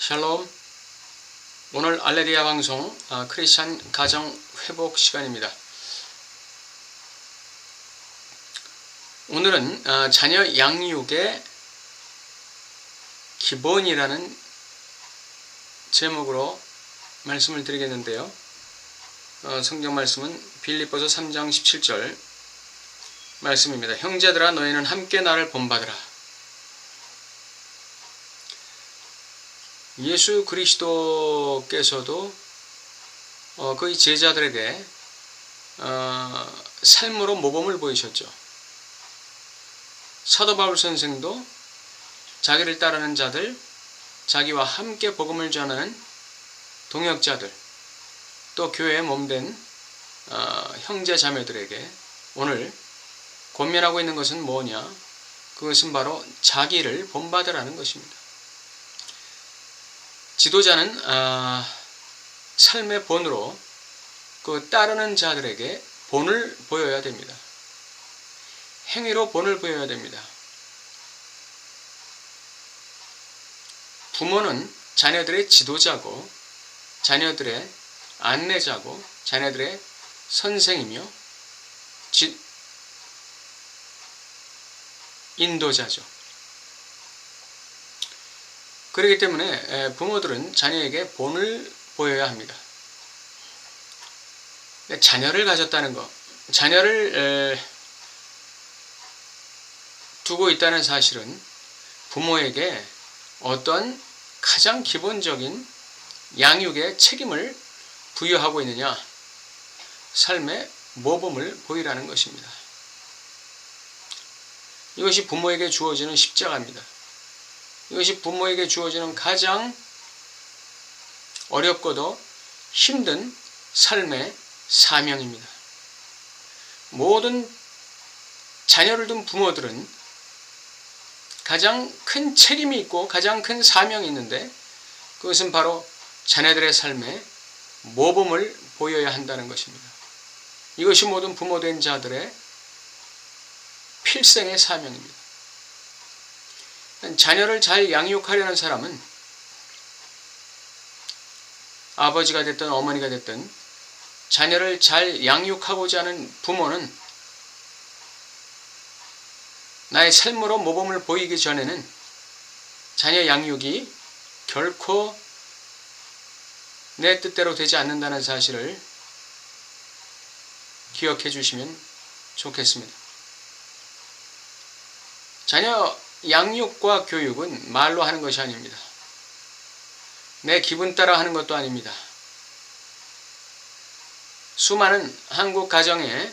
샬롬. 오늘 알레리아 방송 크리스찬 가정 회복 시간입니다. 오늘은 자녀 양육의 기본이라는 제목으로 말씀을 드리겠는데요. 성경 말씀은 빌립보서 3장 17절 말씀입니다. 형제들아 너희는 함께 나를 본받으라. 예수 그리스도께서도 그의 제자들에게 삶으로 모범을 보이셨죠. 사도 바울 선생도 자기를 따르는 자들, 자기와 함께 복음을 전하는 동역자들, 또 교회의 몸된 형제 자매들에게 오늘 권면하고 있는 것은 뭐냐? 그것은 바로 자기를 본받으라는 것입니다. 지도자는 삶의 본으로 그 따르는 자들에게 본을 보여야 됩니다. 행위로 본을 보여야 됩니다. 부모는 자녀들의 지도자고, 자녀들의 안내자고, 자녀들의 선생이며 인도자죠. 그렇기 때문에 부모들은 자녀에게 본을 보여야 합니다. 자녀를 가졌다는 것, 자녀를 두고 있다는 사실은 부모에게 어떤 가장 기본적인 양육의 책임을 부여하고 있느냐, 삶의 모범을 보이라는 것입니다. 이것이 부모에게 주어지는 십자가입니다. 이것이 부모에게 주어지는 가장 어렵고도 힘든 삶의 사명입니다. 모든 자녀를 둔 부모들은 가장 큰 책임이 있고 가장 큰 사명이 있는데 그것은 바로 자녀들의 삶에 모범을 보여야 한다는 것입니다. 이것이 모든 부모된 자들의 필생의 사명입니다. 자녀를 잘 양육하려는 사람은 아버지가 됐든 어머니가 됐든 자녀를 잘 양육하고자 하는 부모는 나의 삶으로 모범을 보이기 전에는 자녀 양육이 결코 내 뜻대로 되지 않는다는 사실을 기억해 주시면 좋겠습니다. 자녀 양육과 교육은 말로 하는 것이 아닙니다. 내 기분 따라 하는 것도 아닙니다. 수많은 한국 가정에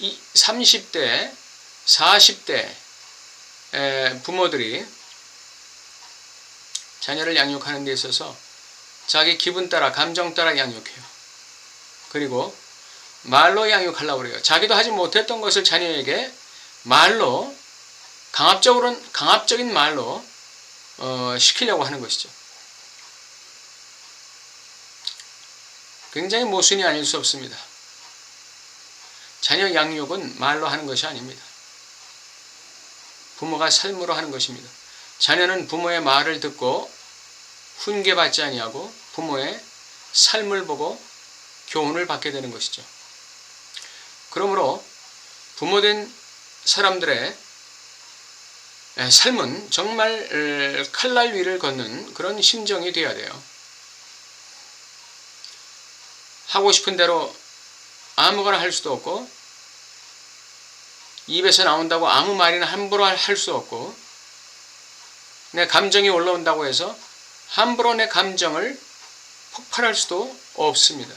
30대, 40대 부모들이 자녀를 양육하는 데 있어서 자기 기분 따라, 감정 따라 양육해요. 그리고 말로 양육하려고 그래요. 자기도 하지 못했던 것을 자녀에게 말로, 강압적인 말로 시키려고 하는 것이죠. 굉장히 모순이 아닐 수 없습니다. 자녀 양육은 말로 하는 것이 아닙니다. 부모가 삶으로 하는 것입니다. 자녀는 부모의 말을 듣고 훈계받지 아니하고 부모의 삶을 보고 교훈을 받게 되는 것이죠. 그러므로 부모된 사람들의 삶은 정말 칼날 위를 걷는 그런 심정이 되어야 돼요. 하고 싶은 대로 아무거나 할 수도 없고 입에서 나온다고 아무 말이나 함부로 할 수 없고 내 감정이 올라온다고 해서 함부로 내 감정을 폭발할 수도 없습니다.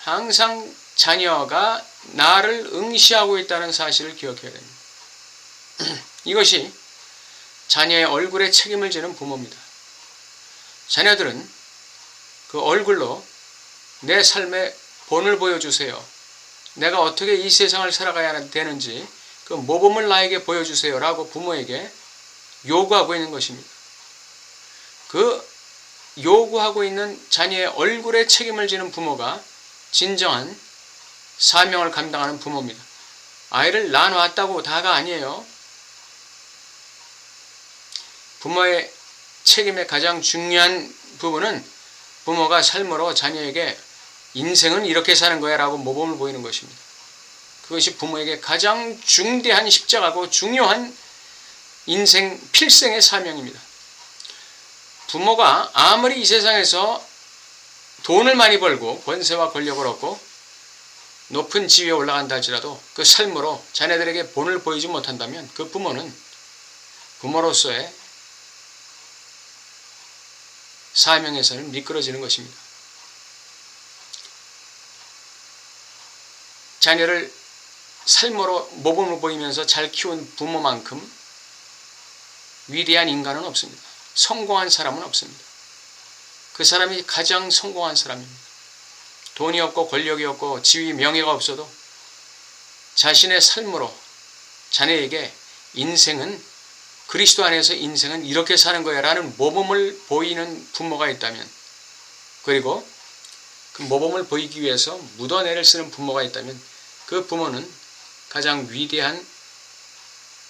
항상 자녀가 나를 응시하고 있다는 사실을 기억해야 됩니다. 이것이 자녀의 얼굴에 책임을 지는 부모입니다. 자녀들은 그 얼굴로 내 삶의 본을 보여주세요. 내가 어떻게 이 세상을 살아가야 되는지 그 모범을 나에게 보여주세요 라고 부모에게 요구하고 있는 것입니다. 그 요구하고 있는 자녀의 얼굴에 책임을 지는 부모가 진정한 사명을 감당하는 부모입니다. 아이를 낳아놨다고 다가 아니에요. 부모의 책임의 가장 중요한 부분은 부모가 삶으로 자녀에게 인생은 이렇게 사는 거야 라고 모범을 보이는 것입니다. 그것이 부모에게 가장 중대한 십자가고 중요한 인생 필생의 사명입니다. 부모가 아무리 이 세상에서 돈을 많이 벌고 권세와 권력을 얻고 높은 지위에 올라간다 할지라도 그 삶으로 자녀들에게 본을 보이지 못한다면 그 부모는 부모로서의 사명에서는 미끄러지는 것입니다. 자녀를 삶으로 모범을 보이면서 잘 키운 부모만큼 위대한 인간은 없습니다. 성공한 사람은 없습니다. 그 사람이 가장 성공한 사람입니다. 돈이 없고 권력이 없고 지위 명예가 없어도 자신의 삶으로 자녀에게 인생은 그리스도 안에서 인생은 이렇게 사는 거야 라는 모범을 보이는 부모가 있다면, 그리고 그 모범을 보이기 위해서 묻어내를 쓰는 부모가 있다면 그 부모는 가장 위대한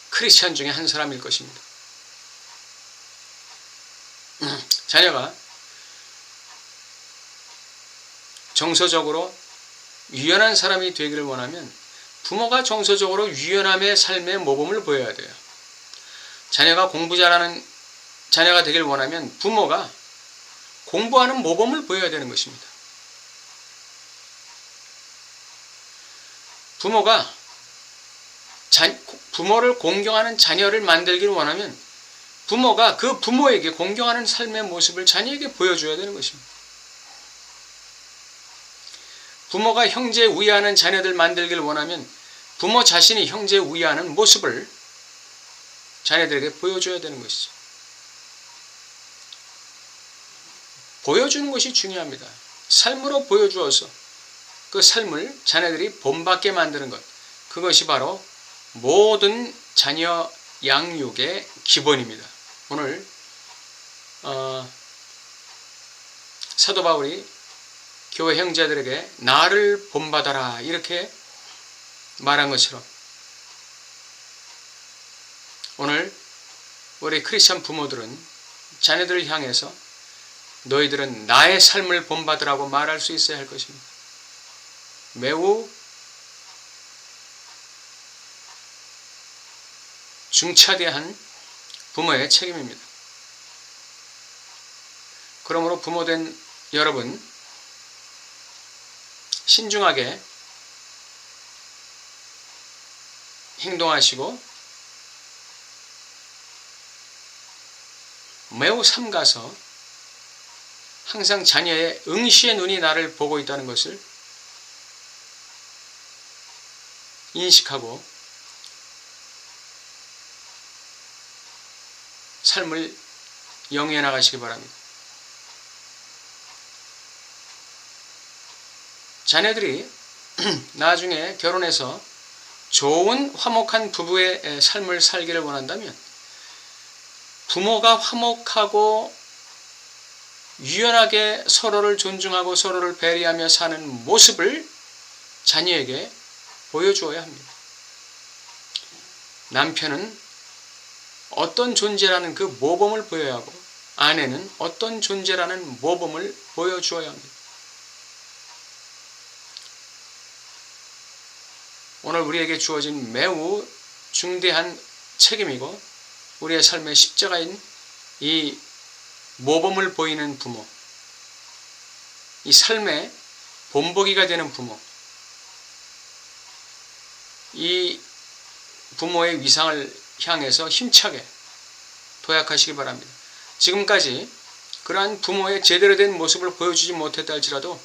크리스찬 중에 한 사람일 것입니다. 자녀가 정서적으로 유연한 사람이 되기를 원하면 부모가 정서적으로 유연함의 삶의 모범을 보여야 돼요. 자녀가 공부 잘하는 자녀가 되길 원하면 부모가 공부하는 모범을 보여야 되는 것입니다. 부모가 부모를 공경하는 자녀를 만들기를 원하면 부모가 그 부모에게 공경하는 삶의 모습을 자녀에게 보여줘야 되는 것입니다. 부모가 형제에 우애하는 자녀들 만들기를 원하면 부모 자신이 형제에 우애하는 모습을 자녀들에게 보여줘야 되는 것이죠. 보여주는 것이 중요합니다. 삶으로 보여주어서 그 삶을 자녀들이 본받게 만드는 것, 그것이 바로 모든 자녀 양육의 기본입니다. 오늘 사도 바울이 교회 형제들에게 나를 본받아라 이렇게 말한 것처럼 오늘 우리 크리스천 부모들은 자녀들을 향해서 너희들은 나의 삶을 본받으라고 말할 수 있어야 할 것입니다. 매우 중차대한 부모의 책임입니다. 그러므로 부모된 여러분, 신중하게 행동하시고 매우 삼가서 항상 자녀의 응시의 눈이 나를 보고 있다는 것을 인식하고 삶을 영위해 나가시기 바랍니다. 자녀들이 나중에 결혼해서 좋은 화목한 부부의 삶을 살기를 원한다면 부모가 화목하고 유연하게 서로를 존중하고 서로를 배려하며 사는 모습을 자녀에게 보여주어야 합니다. 남편은 어떤 존재라는 그 모범을 보여야 하고 아내는 어떤 존재라는 모범을 보여주어야 합니다. 오늘 우리에게 주어진 매우 중대한 책임이고 우리의 삶의 십자가인 이 모범을 보이는 부모, 이 삶의 본보기가 되는 부모, 이 부모의 위상을 향해서 힘차게 도약하시기 바랍니다. 지금까지 그러한 부모의 제대로 된 모습을 보여주지 못했다 할지라도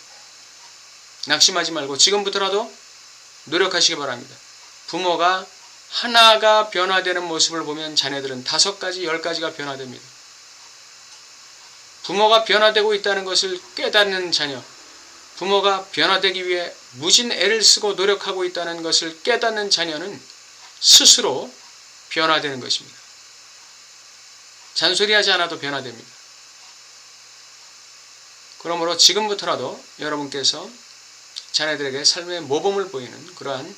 낙심하지 말고 지금부터라도 노력하시기 바랍니다. 부모가 하나가 변화되는 모습을 보면 자녀들은 5가지, 10가지가 변화됩니다. 부모가 변화되고 있다는 것을 깨닫는 자녀, 부모가 변화되기 위해 무진 애를 쓰고 노력하고 있다는 것을 깨닫는 자녀는 스스로 변화되는 것입니다. 잔소리하지 않아도 변화됩니다. 그러므로 지금부터라도 여러분께서 자녀들에게 삶의 모범을 보이는 그러한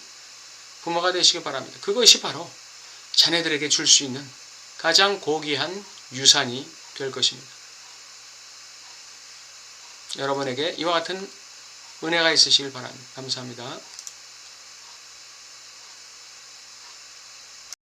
부모가 되시기 바랍니다. 그것이 바로 자녀들에게 줄 수 있는 가장 고귀한 유산이 될 것입니다. 여러분에게 이와 같은 은혜가 있으시길 바랍니다. 감사합니다.